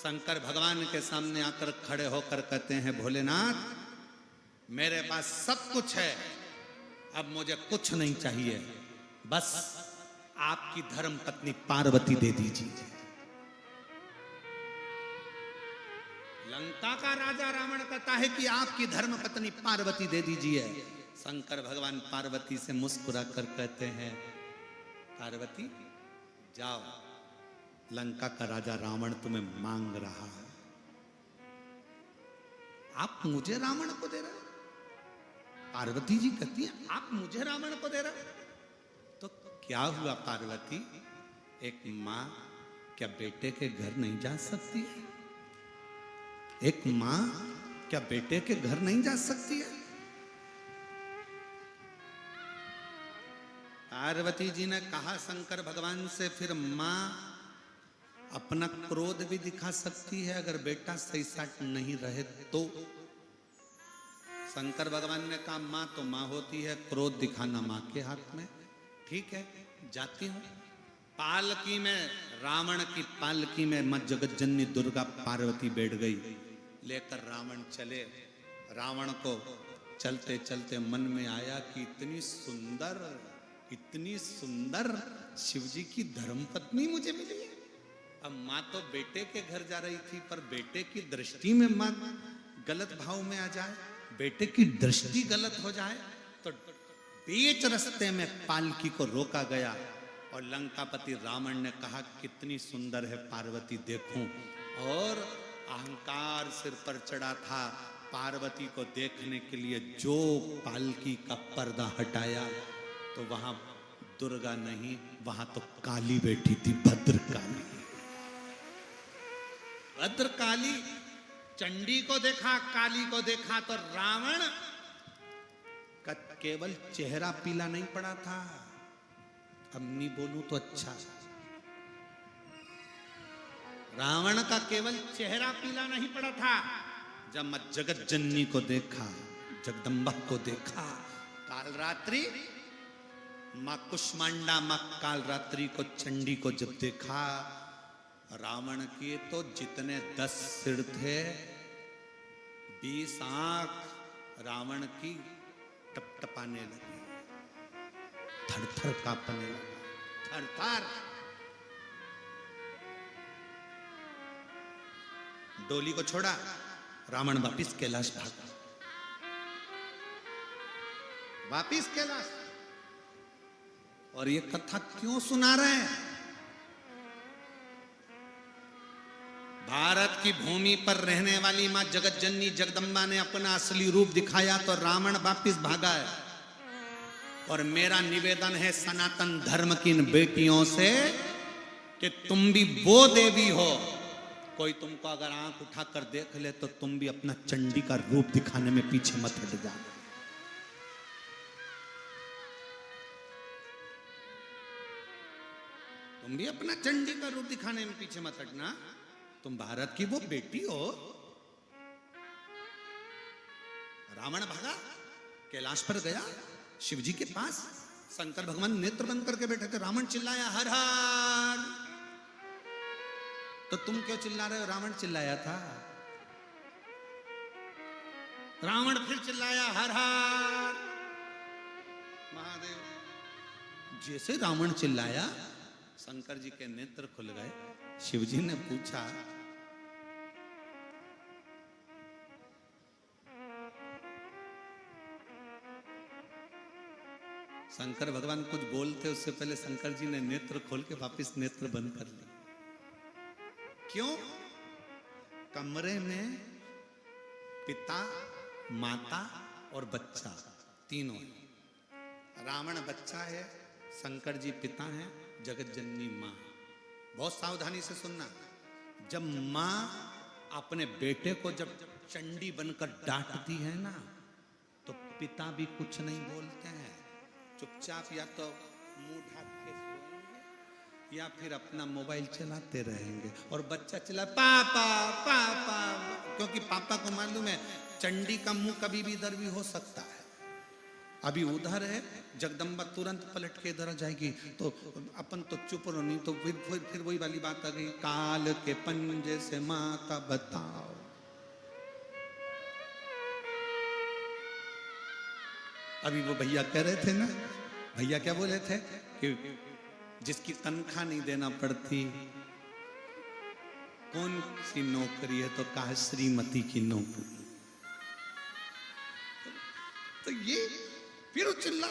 शंकर भगवान के सामने आकर खड़े होकर कहते हैं, भोलेनाथ मेरे पास सब कुछ है, अब मुझे कुछ नहीं चाहिए, बस आपकी धर्म पत्नी पार्वती दे दीजिए। लंका का राजा रावण कहता है कि आपकी धर्म पत्नी पार्वती दे दीजिए। शंकर भगवान पार्वती से मुस्कुरा कर कहते हैं, पार्वती जाओ, लंका का राजा रावण तुम्हें मांग रहा है। आप मुझे रावण को दे रहे हो? पार्वती जी कहती है, आप मुझे रावण को दे रहे हो? तो क्या हुआ पार्वती, एक मां क्या बेटे के घर नहीं जा सकती है? एक मां क्या बेटे के घर नहीं जा सकती है? पार्वती जी ने कहा शंकर भगवान से, फिर मां अपना क्रोध भी दिखा सकती है अगर बेटा सही साट नहीं रहे तो? शंकर भगवान ने कहा, मां तो मां होती है, क्रोध दिखाना मां के हाथ में। ठीक है, जाती हूं। पालकी में, रावण की पालकी में मां जगत जननी दुर्गा पार्वती बैठ गई। लेकर रावण चले। रावण को चलते चलते मन में आया कि इतनी सुंदर शिवजी की धर्मपत्नी मुझे मिली है। अब मां तो बेटे के घर जा रही थी, पर बेटे की दृष्टि में मां गलत भाव में आ जाए, बेटे की दृष्टि गलत हो जाए, तो बीच रास्ते में पालकी को रोका गया और लंकापति रावण ने कहा, कितनी सुंदर है पार्वती देखूं। और अहंकार सिर पर चढ़ा था। पार्वती को देखने के लिए जो पालकी का पर्दा हटाया तो वहां दुर्गा नहीं, वहां तो काली बैठी थी, भद्रकाली। भद्रकाली, चंडी को देखा, काली को देखा, तो रावण का केवल चेहरा पीला नहीं पड़ा था। अब नहीं बोलूं तो अच्छा, रावण का केवल चेहरा पीला नहीं पड़ा था। जब मैं जगत जननी को देखा, जगदम्बा को देखा, काल रात्रि मां कुष्मांडा, मां काल रात्रि को, चंडी को जब देखा, रावण के तो जितने 10 सिर थे, 20 आंख रावण की टपटपाने लगी, थर-थर कांपने लगा, थर-थर। डोली को छोड़ा, रावण वापिस कैलाश भागा, वापिस कैलाश। और ये कथा क्यों सुना रहे हैं? भारत की भूमि पर रहने वाली मां जगत जननी जगदम्बा ने अपना असली रूप दिखाया तो रावण वापिस भागा है। और मेरा निवेदन है सनातन धर्म की इन बेटियों से कि तुम भी वो देवी हो। कोई तुमको अगर आंख उठाकर देख ले तो तुम भी अपना चंडी का रूप दिखाने में पीछे मत हट जाना। तुम भी अपना चंडी का रूप दिखाने में पीछे मत हटना। तुम भारत की वो बेटी हो। रावण भागा, कैलाश पर गया, शिवजी के पास। शंकर भगवान नेत्र बंद करके बैठे थे। रावण चिल्लाया, हर हर। तो तुम क्यों चिल्ला रहे हो? रावण चिल्लाया था। रावण फिर चिल्लाया, हर हर महादेव। जैसे रावण चिल्लाया, शंकर जी के नेत्र खुल गए। शिवजी ने पूछा, शंकर भगवान कुछ बोलते उससे पहले शंकर जी ने नेत्र खोल के वापस नेत्र बंद कर लिए। क्यों? कमरे में पिता, माता और बच्चा तीनों हैं। रावण बच्चा है, शंकर जी पिता हैं, जगत जननी मां। बहुत सावधानी से सुनना। जब मां अपने बेटे को जब चंडी बनकर डांटती है ना, तो पिता भी कुछ नहीं बोलते हैं। चुपचाप या तो मुंह ढक के सोएंगे या फिर अपना मोबाइल चलाते रहेंगे। और बच्चा चिल्ला पापा पापा, क्योंकि पापा को मालूम है चंडी का मुंह कभी भी इधर भी हो सकता है। अभी उधर है, जगदम्बा तुरंत पलट के इधर आ जाएगी तो अपन तो चुप रहो, नहीं तो फिर वही वाली बात आ गई, काल के पंजे से माता बताओ। अभी वो भैया कह रहे थे ना, भैया क्या बोले थे कि जिसकी तनख्वाह नहीं देना पड़ती, कौन सी नौकरी है, तो कहा श्रीमती की नौकरी। तो ये फिर चिल्ला,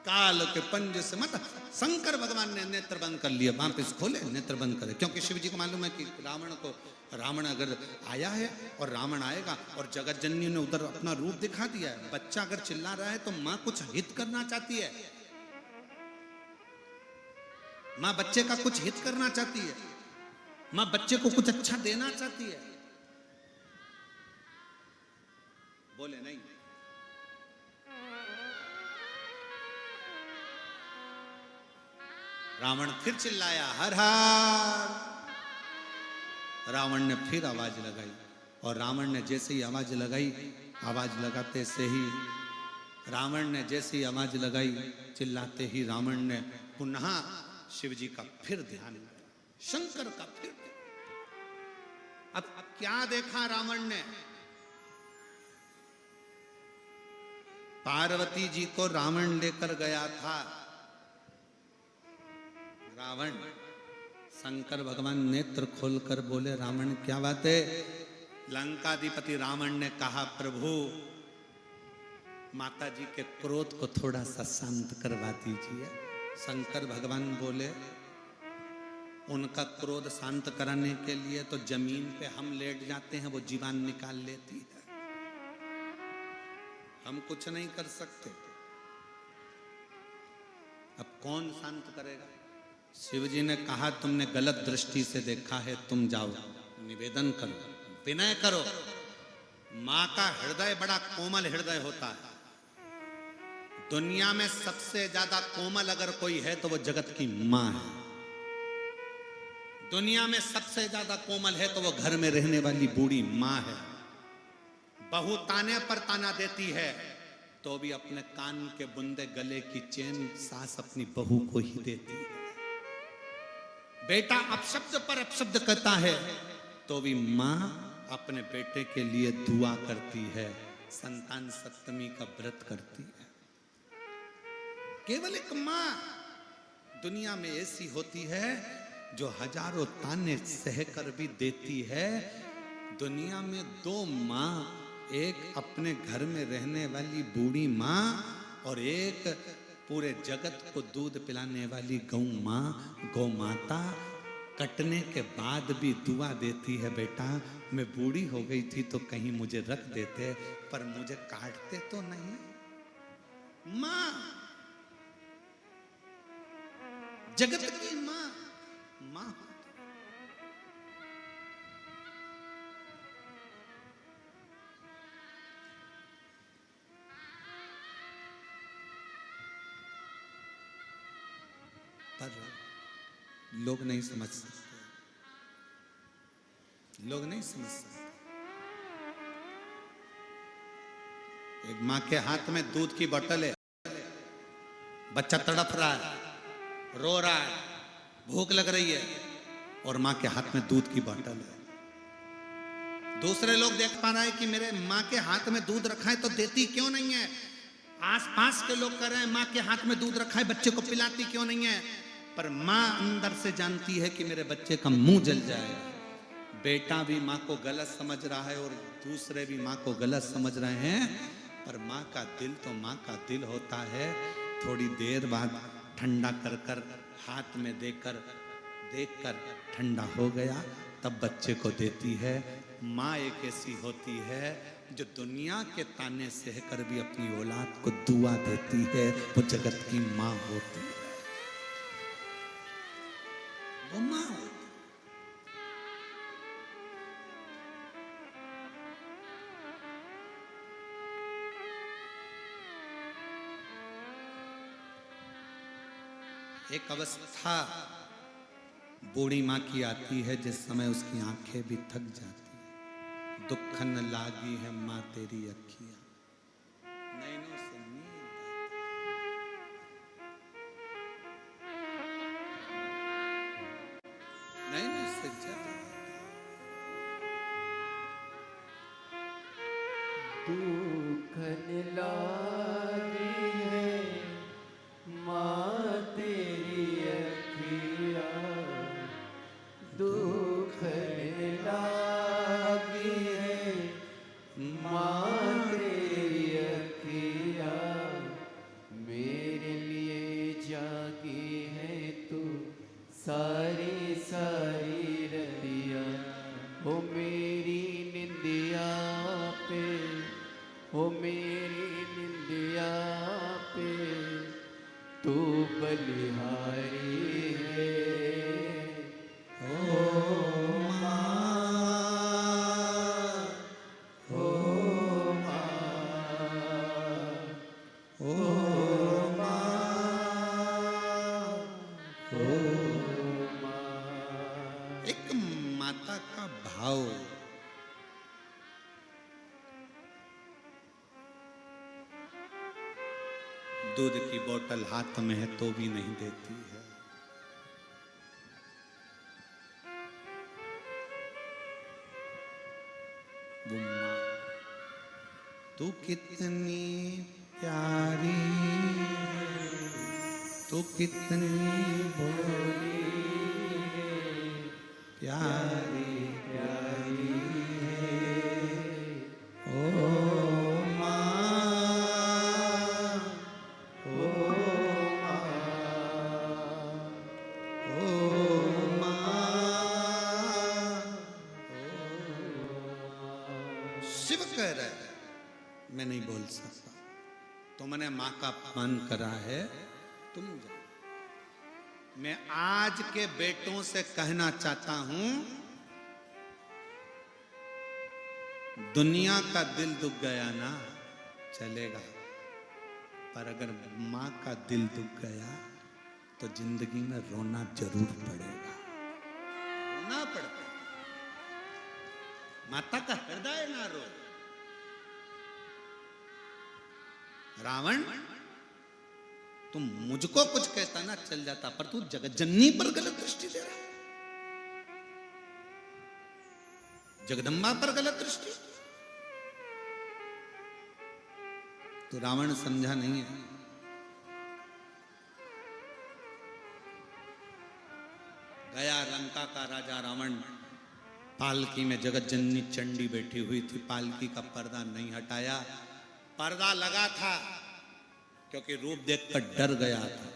काल के पंजे से मत। शंकर भगवान ने नेत्र बंद कर लिया, वापस खोले नेत्र बंद करे, क्योंकि शिव जी को मालूम है कि रावण अगर आया है और रावण आएगा, और जगत जननी ने उधर अपना रूप दिखा दिया है। बच्चा अगर चिल्ला रहा है तो माँ कुछ हित करना चाहती है, माँ बच्चे का कुछ हित करना चाहती है, माँ बच्चे को कुछ अच्छा देना चाहती है। बोले नहीं, रावण फिर चिल्लाया, हर हर। रावण ने फिर आवाज लगाई, और रावण ने जैसे ही आवाज लगाई, आवाज लगाते से ही रावण ने जैसे ही आवाज लगाई, चिल्लाते ही रावण ने पुनः शिव जी का फिर ध्यान, शंकर का फिर। अब क्या देखा रावण ने, पार्वती जी को रावण लेकर गया था। रावण, शंकर भगवान नेत्र खोलकर बोले, रावण क्या बात है। लंकाधिपति रावण ने कहा, प्रभु माता जी के क्रोध को थोड़ा सा शांत करवा दीजिए। शंकर भगवान बोले, उनका क्रोध शांत कराने के लिए तो जमीन पे हम लेट जाते हैं, वो जीवान निकाल लेती है, हम कुछ नहीं कर सकते। अब कौन शांत करेगा। शिव जी ने कहा, तुमने गलत दृष्टि से देखा है, तुम जाओ निवेदन करो, विनय करो। मां का हृदय बड़ा कोमल हृदय होता है। दुनिया में सबसे ज्यादा कोमल अगर कोई है तो वो जगत की मां है। दुनिया में सबसे ज्यादा कोमल है तो वो घर में रहने वाली बूढ़ी मां है। बहू ताने पर ताना देती है तो भी अपने कान के बुंदे, गले की चेन सास अपनी बहू को ही देती है। बेटा अपशब्द पर अपशब्द कहता है तो भी मां अपने बेटे के लिए दुआ करती है, संतान सप्तमी का व्रत करती है। केवल एक मां दुनिया में ऐसी होती है जो हजारों ताने सहकर भी देती है। दुनिया में दो मां, एक अपने घर में रहने वाली बूढ़ी मां और एक पूरे जगत को दूध पिलाने वाली गौ मां, गौ माता। कटने के बाद भी दुआ देती है, बेटा मैं बूढ़ी हो गई थी तो कहीं मुझे रख देते, पर मुझे काटते तो नहीं। मां, जगत की मां, मां। पर लोग नहीं समझ सकते, लोग नहीं समझ सकते। एक मां के हाथ में दूध की बोतल है, बच्चा तड़प रहा है, रो रहा है, भूख लग रही है, और मां के हाथ में दूध की बोतल है। दूसरे लोग देख पा रहे हैं कि मेरे मां के हाथ में दूध रखा है तो देती क्यों नहीं है। आसपास के लोग कह रहे हैं मां के हाथ में दूध रखा है, बच्चे को पिलाती क्यों नहीं है। पर मां अंदर से जानती है कि मेरे बच्चे का मुंह जल जाएगा। बेटा भी मां को गलत समझ रहा है और दूसरे भी मां को गलत समझ रहे हैं, पर मां का दिल तो मां का दिल होता है। थोड़ी देर बाद ठंडा कर कर हाथ में देकर देखकर ठंडा हो गया, तब बच्चे को देती है। मां एक ऐसी होती है जो दुनिया के ताने सहकर भी अपनी औलाद को दुआ देती है, वो जगत की मां होती है, वो मां होती है। एक अवस्था बूढ़ी मां की आती है जिस समय उसकी आंखें भी थक जाती है। दुख न लागी है मां तेरी अखियां, नैनों से नींद दुखन लागी है माँ तेरी अखिया, दुखन लागी है माँ तेरी अखिया, मेरे लिए जागी है तू सारी सारी रतिया, हो मेरी निंदिया पे, हो मेरी निंदिया पे तू बलिहारी है। ओ माँ, ओ माँ, ओ माँ, ओ माँ। एक माता का भाव, दूध की बोतल हाथ में है तो भी नहीं देती है। वो माँ, तू कितनी प्यारी है, तू कितनी भोली प्यारी प्यारी है। ओ माँ, ओ माँ, ओ माँ। शिव कह रहा है मैं नहीं बोल सकता, तुमने माँ का अपमान करा है, तुम जाओ। मैं आज के बेटों से कहना चाहता हूं, दुनिया का दिल दुख गया ना चलेगा, पर अगर माँ का दिल दुख गया तो जिंदगी में रोना जरूर पड़ेगा, रोना पड़ता। माता का हृदय ना रो। रावण, तुम मुझको कुछ कहता ना चल जाता, पर तू जगत जननी पर गलत दृष्टि दे रहा है, जगदम्बा पर गलत दृष्टि। तो रावण समझा नहीं है। गया लंका का राजा रावण, पालकी में जगत जननी चंडी बैठी हुई थी, पालकी का पर्दा नहीं हटाया, पर्दा लगा था क्योंकि रूप देखकर डर गया था।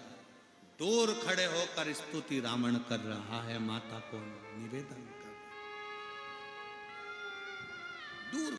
दूर खड़े होकर स्तुति रावण कर रहा है, माता को निवेदन कर दूर